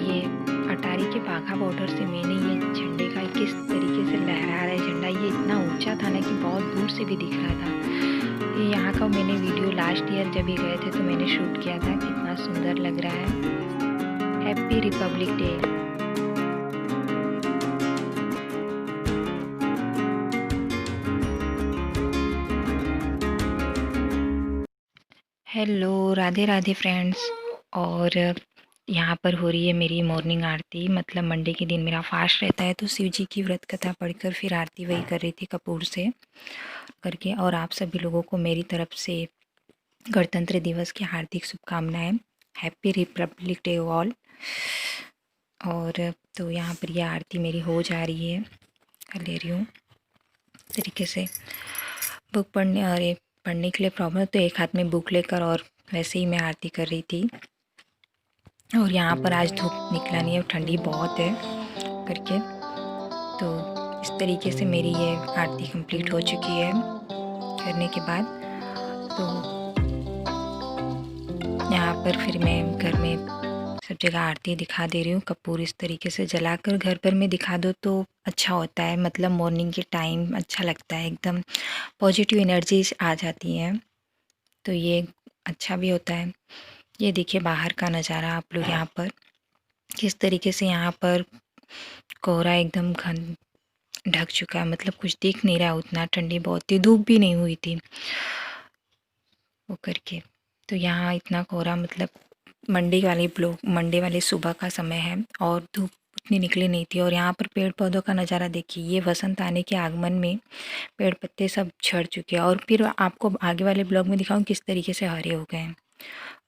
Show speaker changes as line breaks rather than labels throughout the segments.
ये अटारी के बाघा बॉर्डर से मैंने ये झंडे का किस तरीके से लहरा रहा है झंडा, ये इतना ऊंचा था ना कि बहुत दूर से भी दिख रहा था। ये यहाँ का मैंने वीडियो लास्ट ईयर जब भी गए थे तो मैंने शूट किया था। कितना सुंदर लग रहा है। Happy Republic day. Hello, Radhe Radhe friends. और यहाँ पर हो रही है मेरी मॉर्निंग आरती। मतलब मंडे के दिन मेरा फास्ट रहता है तो शिव जी की व्रत कथा पढ़कर फिर आरती वही कर रही थी कपूर से करके। और आप सभी लोगों को मेरी तरफ से गणतंत्र दिवस की हार्दिक शुभकामनाएं। Happy Republic day all. और तो यहाँ पर यह आरती मेरी हो जा रही है, कर ले रही हूँ तरीके से। बुक पढ़ने और पढ़ने के लिए प्रॉब्लम तो एक हाथ में बुक लेकर और वैसे ही मैं आरती कर रही थी। और यहाँ पर आज धूप निकला नहीं है, ठंडी बहुत है करके। तो इस तरीके से मेरी ये आरती कंप्लीट हो चुकी है करने के बाद। तो यहाँ पर फिर मैं घर में सब जगह आरती दिखा दे रही हूँ। कपूर इस तरीके से जलाकर घर पर में दिखा दो तो अच्छा होता है। मतलब मॉर्निंग के टाइम अच्छा लगता है, एकदम पॉजिटिव एनर्जी आ जाती है, तो ये अच्छा भी होता है। ये देखिए बाहर का नज़ारा आप लोग यहाँ पर किस तरीके से यहाँ पर कोहरा एकदम घन ढक चुका है। मतलब कुछ दिख नहीं रहा, उतना ठंडी बहुत थी, धूप भी नहीं हुई थी वो करके। तो यहाँ इतना कोहरा, मतलब मंडे वाले सुबह का समय है और धूप उतनी निकली नहीं थी। और यहाँ पर पेड़ पौधों का नज़ारा देखिए। ये वसंत आने के आगमन में पेड़ पत्ते सब झड़ चुके हैं। और फिर आपको आगे वाले ब्लॉग में दिखाऊँ किस तरीके से हरे हो गए हैं।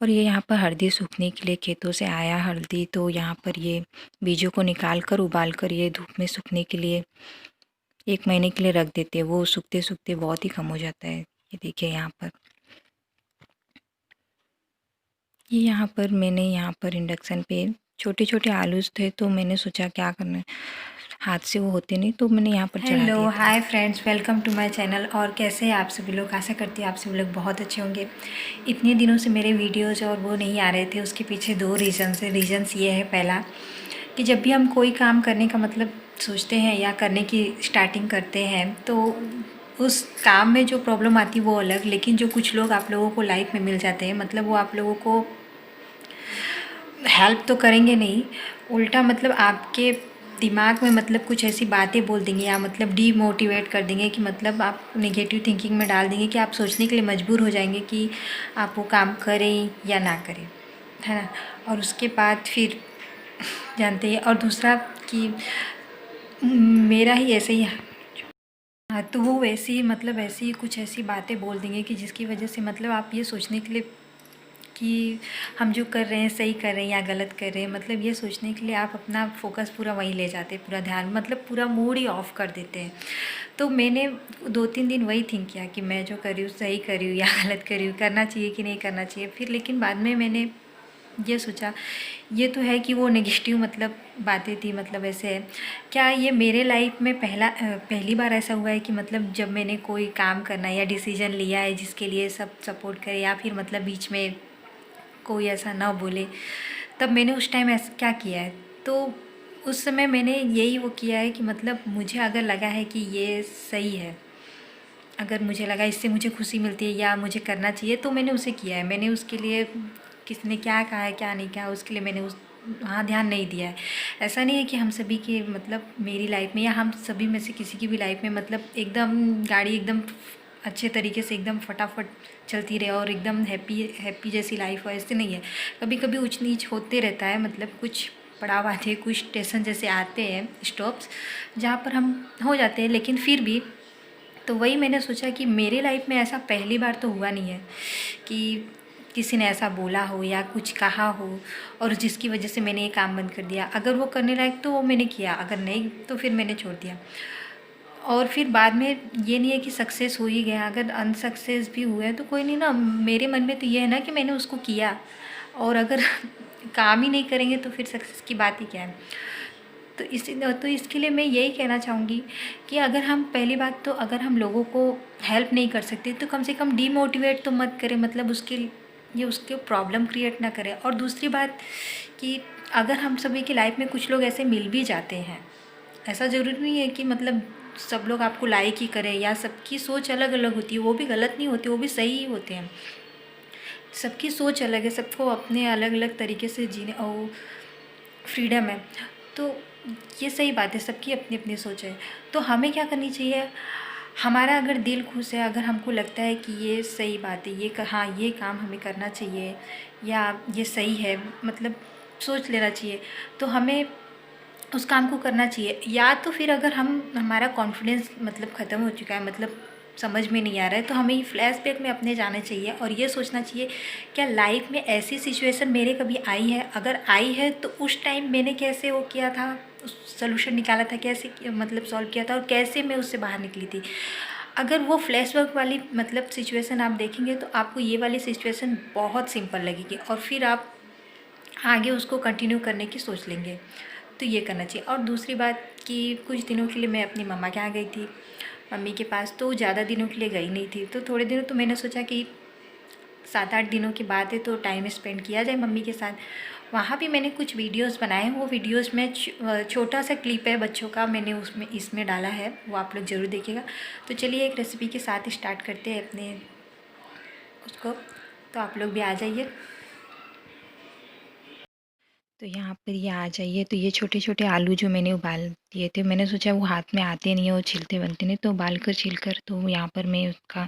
और ये यहाँ पर हल्दी सूखने के लिए खेतों से आया हल्दी, तो यहाँ पर ये बीजों को निकाल कर उबाल कर ये धूप में सूखने के लिए 1 महीने के लिए रख देते हैं। वो सूखते सूखते बहुत ही कम हो जाता है। ये देखिए यहाँ पर, ये यहाँ पर मैंने यहाँ पर इंडक्शन पे छोटे छोटे आलूज थे तो मैंने सोचा क्या करना है, हाथ से वो होते नहीं, तो मैंने यहाँ पर चढ़ा दिया था।
Hello hi friends, welcome to my channel. और कैसे हैं आप सभी लोग? आशा करती हैं आप सभी लोग बहुत अच्छे होंगे। इतने दिनों से मेरे वीडियोज़ और वो नहीं आ रहे थे, उसके पीछे 2 रीज़न्स है। रीज़न्स ये है, पहला कि जब भी हम कोई काम करने का मतलब सोचते हैं या करने की स्टार्टिंग करते हैं तो उस काम में जो प्रॉब्लम आती है वो अलग, लेकिन जो कुछ लोग आप लोगों को लाइफ में मिल जाते हैं, मतलब वो आप लोगों को हेल्प तो करेंगे नहीं, उल्टा मतलब आपके दिमाग में मतलब कुछ ऐसी बातें बोल देंगे या मतलब डीमोटिवेट कर देंगे कि मतलब आप नेगेटिव थिंकिंग में डाल देंगे कि आप सोचने के लिए मजबूर हो जाएंगे कि आप वो काम करें या ना करें, है ना। और उसके बाद फिर जानते हैं। और दूसरा कि मेरा ही ऐसे ही, हाँ, तो वो वैसे ही मतलब ऐसी ही कुछ ऐसी बातें बोल देंगे कि जिसकी वजह से मतलब आप ये सोचने के लिए कि हम जो कर रहे हैं सही कर रहे हैं या गलत कर रहे हैं, मतलब ये सोचने के लिए आप अपना फोकस पूरा वहीं ले जाते हैं, पूरा ध्यान मतलब पूरा मूड ही ऑफ कर देते हैं। तो मैंने 2-3 दिन वही थिंक किया कि मैं जो कर रही हूँ सही कर रही हूँ या गलत कर रही हूँ, करना चाहिए कि नहीं करना चाहिए। फिर लेकिन बाद में मैंने ये सोचा, ये तो है कि वो नेगेटिव मतलब बातें थी, मतलब ऐसे है क्या ये मेरे लाइफ में पहली बार ऐसा हुआ है कि मतलब जब मैंने कोई काम करना या डिसीजन लिया है जिसके लिए सब सपोर्ट करे या फिर मतलब बीच में कोई ऐसा ना बोले, तब मैंने उस टाइम ऐसा क्या किया है। तो उस समय मैंने यही वो किया है कि मतलब मुझे अगर लगा है कि ये सही है, अगर मुझे लगा इससे मुझे खुशी मिलती है या मुझे करना चाहिए तो मैंने उसे किया है। मैंने उसके लिए किसने क्या कहा है क्या नहीं कहा उसके लिए मैंने उस वहाँ ध्यान नहीं दिया है। ऐसा नहीं है कि हम सभी के मतलब मेरी लाइफ में या हम सभी में से किसी की भी लाइफ में मतलब एकदम गाड़ी एकदम अच्छे तरीके से एकदम फटाफट चलती रहे और एकदम हैप्पी हैप्पी जैसी लाइफ हो, ऐसे नहीं है। कभी कभी ऊंच नीच होते रहता है, मतलब कुछ पड़ाव आते हैं, कुछ स्टेशन जैसे आते हैं, स्टॉप्स जहाँ पर हम हो जाते हैं, लेकिन फिर भी तो वही मैंने सोचा कि मेरे लाइफ में ऐसा पहली बार तो हुआ नहीं है कि किसी ने ऐसा बोला हो या कुछ कहा हो और जिसकी वजह से मैंने ये काम बंद कर दिया। अगर वो करने लायक तो वो मैंने किया, अगर नहीं तो फिर मैंने छोड़ दिया। और फिर बाद में ये नहीं है कि सक्सेस हो ही गया, अगर अनसक्सेस भी हुए तो कोई नहीं ना। मेरे मन में तो ये है ना कि मैंने उसको किया, और अगर काम ही नहीं करेंगे तो फिर सक्सेस की बात ही क्या है। तो इसके लिए मैं यही कहना चाहूँगी कि अगर हम पहली बात तो अगर हम लोगों को हेल्प नहीं कर सकते तो कम से कम डीमोटिवेट तो मत करें, मतलब उसके ये उसके प्रॉब्लम क्रिएट ना करे। और दूसरी बात कि अगर हम सभी की लाइफ में कुछ लोग ऐसे मिल भी जाते हैं, ऐसा ज़रूरी नहीं है कि मतलब सब लोग आपको लाइक ही करें, या सबकी सोच अलग अलग होती है, वो भी गलत नहीं होती, वो भी सही ही होते हैं। सबकी सोच अलग है, सबको अपने अलग अलग तरीके से जीने और फ्रीडम है। तो ये सही बात है, सबकी अपनी अपनी सोच है। तो हमें क्या करनी चाहिए, हमारा अगर दिल खुश है, अगर हमको लगता है कि ये सही बात है, हाँ ये काम हमें करना चाहिए या ये सही है, मतलब सोच लेना चाहिए, तो हमें उस काम को करना चाहिए। या तो फिर अगर हमारा कॉन्फिडेंस मतलब ख़त्म हो चुका है, मतलब समझ में नहीं आ रहा है, तो हमें फ्लैशबैक में अपने जाना चाहिए और ये सोचना चाहिए क्या लाइफ में ऐसी सिचुएशन मेरे कभी आई है, अगर आई है तो उस टाइम मैंने कैसे वो किया था, उस सोल्यूशन निकाला था, कैसे मतलब सॉल्व किया था और कैसे मैं उससे बाहर निकली थी। अगर वो फ्लैशबैक वाली मतलब सिचुएशन आप देखेंगे तो आपको ये वाली सिचुएशन बहुत सिंपल लगेगी और फिर आप आगे उसको कंटिन्यू करने की सोच लेंगे। तो ये करना चाहिए। और दूसरी बात कि कुछ दिनों के लिए मैं अपनी मम्मा के यहाँ गई थी, मम्मी के पास, तो ज़्यादा दिनों के लिए गई नहीं थी, तो थोड़े दिनों तो मैंने सोचा कि 7-8 दिनों की बात है तो टाइम स्पेंड किया जाए मम्मी के साथ। वहाँ भी मैंने कुछ वीडियोस बनाए हैं, वो वीडियोस में छोटा सा क्लिप है बच्चों का, मैंने उसमें इसमें डाला है, वो आप लोग ज़रूर देखिएगा। तो चलिए एक रेसिपी के साथ स्टार्ट करते हैं अपने उसको, तो आप लोग भी आ जाइए।
तो यहाँ पर ये आ जाइए। तो ये छोटे-छोटे आलू जो मैंने उबाल दिए थे, मैंने सोचा वो हाथ में आते नहीं है, वो छिलते बनते नहीं, तो उबाल कर छीलकर तो यहाँ पर मैं उसका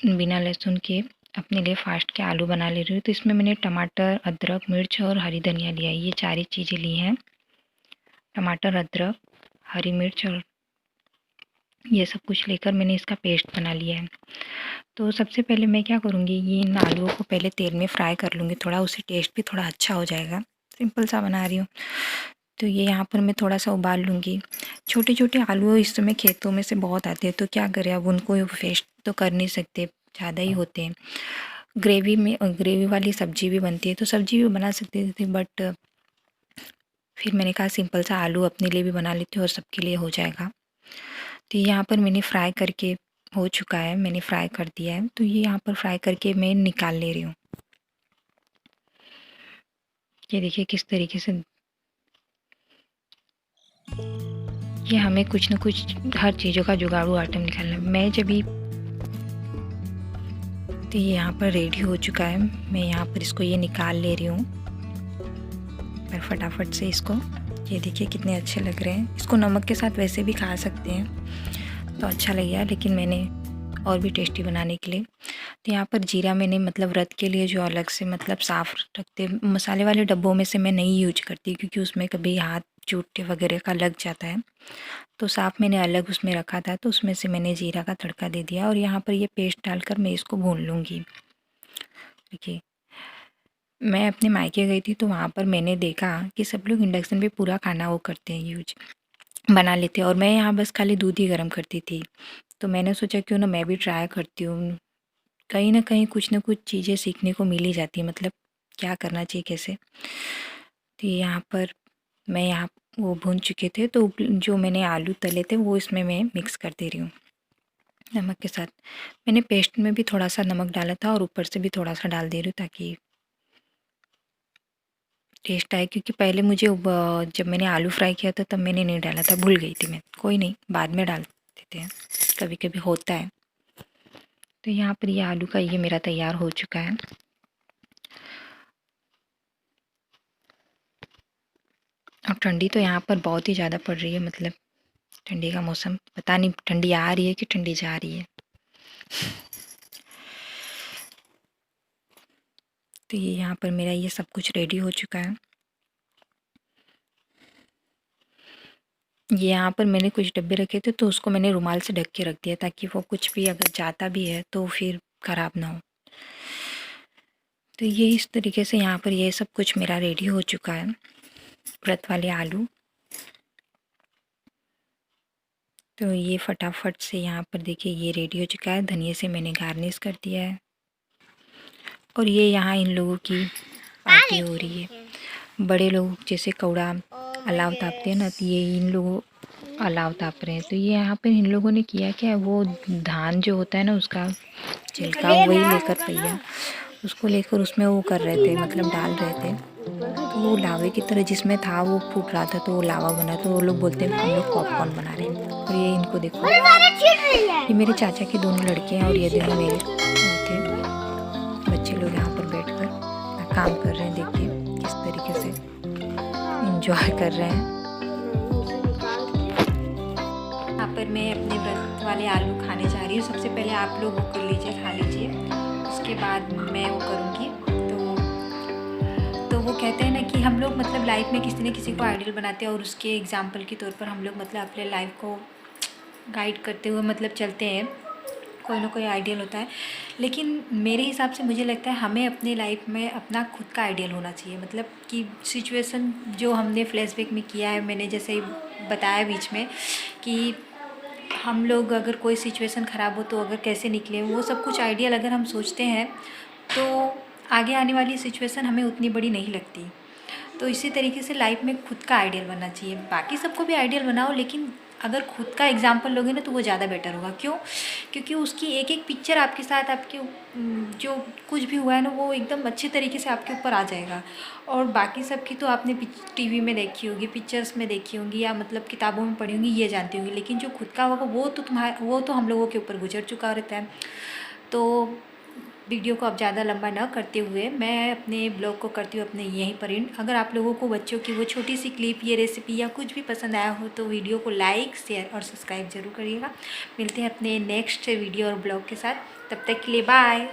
बिना लहसुन के अपने लिए फास्ट के आलू बना ले रही हूँ। तो इसमें मैंने टमाटर, अदरक, मिर्च और हरी धनिया लिया है, ये 4 ही चीज़ें ली हैं। टमाटर, अदरक, हरी मिर्च और ये सब कुछ लेकर मैंने इसका पेस्ट बना लिया है। तो सबसे पहले मैं क्या करूँगी, ये इन आलूओं को पहले तेल में फ्राई कर लूँगी, थोड़ा उससे टेस्ट भी थोड़ा अच्छा हो जाएगा। सिंपल सा बना रही हूँ। तो ये यहाँ पर मैं थोड़ा सा उबाल लूँगी। छोटे-छोटे आलू इस समय खेतों में से बहुत आते हैं, तो क्या करें, अब उनको वेस्ट तो कर नहीं सकते, ज़्यादा ही होते हैं। ग्रेवी वाली सब्ज़ी भी बनती है, तो सब्ज़ी भी बना सकते थे, बट फिर मैंने कहा सिंपल सा आलू अपने लिए भी बना लेती हूँ और सबके लिए हो जाएगा। तो यहाँ पर मैंने फ्राई करके हो चुका है, मैंने फ्राई कर दिया है। तो ये यहाँ पर फ्राई करके मैं निकाल ले रही हूँ। ये देखिए किस तरीके से, ये हमें कुछ न कुछ हर चीज़ों का जुगाड़ू आइटम निकालना है। मैं जब भी, तो ये यहाँ पर रेडी हो चुका है, मैं यहाँ पर इसको ये निकाल ले रही हूँ पर फटाफट से इसको। ये देखिए कितने अच्छे लग रहे हैं। इसको नमक के साथ वैसे भी खा सकते हैं तो अच्छा लगेगा, लेकिन मैंने और भी टेस्टी बनाने के लिए, तो यहाँ पर जीरा मैंने मतलब व्रत के लिए जो अलग से मतलब साफ़ रखते मसाले वाले डब्बों में से मैं नहीं यूज करती, क्योंकि उसमें कभी हाथ चूटे वगैरह का लग जाता है। तो साफ़ मैंने अलग उसमें रखा था, तो उसमें से मैंने जीरा का तड़का दे दिया और यहाँ पर ये पेस्ट डालकर मैं इसको भून लूँगी। देखिए मैं अपने मायके गई थी तो वहाँ पर मैंने देखा कि सब लोग इंडक्शन पे पूरा खाना वो करते हैं, यूज बना लेते हैं, और मैं यहाँ बस खाली दूध ही गर्म करती थी। तो मैंने सोचा क्यों ना मैं भी ट्राई करती हूँ, कहीं न कहीं कुछ न कुछ चीज़ें सीखने को मिल ही जाती है, मतलब क्या करना चाहिए कैसे। तो यहाँ पर मैं यहाँ वो भून चुके थे, तो जो मैंने आलू तले थे वो इसमें मैं मिक्स कर दे रही हूँ नमक के साथ। मैंने पेस्ट में भी थोड़ा सा नमक डाला था और ऊपर से भी थोड़ा सा डाल दे रही हूँ ताकि टेस्ट आए, क्योंकि पहले मुझे जब मैंने आलू फ्राई किया था तब मैंने नहीं डाला था, भूल गई थी मैं। कोई नहीं, बाद में डाल देते हैं, कभी कभी होता है। तो यहाँ पर ये आलू का ये मेरा तैयार हो चुका है। और ठंडी तो यहाँ पर बहुत ही ज़्यादा पड़ रही है, मतलब ठंडी का मौसम, पता नहीं ठंडी आ रही है कि ठंडी जा रही है। तो ये यहाँ पर मेरा ये सब कुछ रेडी हो चुका है। ये यहाँ पर मैंने कुछ डब्बे रखे थे तो उसको मैंने रुमाल से ढक के रख दिया, ताकि वो कुछ भी अगर जाता भी है तो फिर ख़राब ना हो। तो ये इस तरीके से यहाँ पर ये सब कुछ मेरा रेडी हो चुका है, व्रत वाले आलू। तो ये फटाफट से यहाँ पर देखिए ये रेडी हो चुका है, धनिया से मैंने गार्निश कर दिया है। और ये यहाँ इन लोगों की पार्टी हो रही है। बड़े लोग जैसे कौड़ा अलाव तापते हैं ना, तो ये इन लोगों अलाव ताप रहे हैं। तो ये यहाँ पर इन लोगों ने किया क्या है, वो धान जो होता है ना उसका छिलका वही लेकर पहिया उसको लेकर उसमें वो कर रहे थे, मतलब डाल रहे थे। तो वो लावे की तरह जिसमें था वो फूट रहा था, तो वो लावा बना। तो वो लोग बोलते हैं हम लोग पॉपकॉर्न बना रहे हैं। और ये इनको देखो, ये मेरे चाचा की दोनों लड़के हैं और ये दोनों मेरे थे बच्चे लोग यहाँ पर बैठकर काम कर रहे हैं। देखिए किस तरीके से एंजॉय कर रहे हैं।
यहाँ पर मैं अपने व्रत वाले आलू खाने जा रही हूँ। सबसे पहले आप लोग वो कर लीजिए, खा लीजिए, उसके बाद मैं वो करूँगी। तो वो कहते हैं ना कि हम लोग मतलब लाइफ में किसी न किसी को आइडियल बनाते हैं और उसके एग्जाम्पल के तौर पर हम लोग मतलब अपने लाइफ को गाइड करते हुए मतलब चलते हैं। कोई ना कोई आइडियल होता है, लेकिन मेरे हिसाब से मुझे लगता है हमें अपने लाइफ में अपना खुद का आइडियल होना चाहिए। मतलब कि सिचुएशन जो हमने फ्लैशबैक में किया है, मैंने जैसे ही बताया बीच में कि हम लोग अगर कोई सिचुएशन ख़राब हो तो अगर कैसे निकले, वो सब कुछ आइडियल अगर हम सोचते हैं तो आगे आने वाली सिचुएशन हमें उतनी बड़ी नहीं लगती। तो इसी तरीके से लाइफ में खुद का आइडियल बनना चाहिए। बाकी सबको भी आइडियल बनाओ, लेकिन अगर खुद का एग्जाम्पल लोगे ना तो वो ज़्यादा बेटर होगा। क्यों? क्योंकि उसकी एक एक पिक्चर आपके साथ, आपके जो कुछ भी हुआ है ना, वो एकदम अच्छे तरीके से आपके ऊपर आ जाएगा। और बाकी सब की तो आपने टीवी में देखी होगी, पिक्चर्स में देखी होंगी, या मतलब किताबों में पढ़ी होंगी, ये जानती होंगी। लेकिन जो खुद का होगा वो तो हम लोगों के ऊपर गुजर चुका रहता है। तो वीडियो को अब ज़्यादा लंबा न करते हुए मैं अपने ब्लॉग को करती हूँ अपने यहीं पर एंड। अगर आप लोगों को बच्चों की वो छोटी सी क्लिप, ये रेसिपी या कुछ भी पसंद आया हो तो वीडियो को लाइक, शेयर और सब्सक्राइब ज़रूर करिएगा। मिलते हैं अपने नेक्स्ट वीडियो और ब्लॉग के साथ। तब तक के लिए बाय।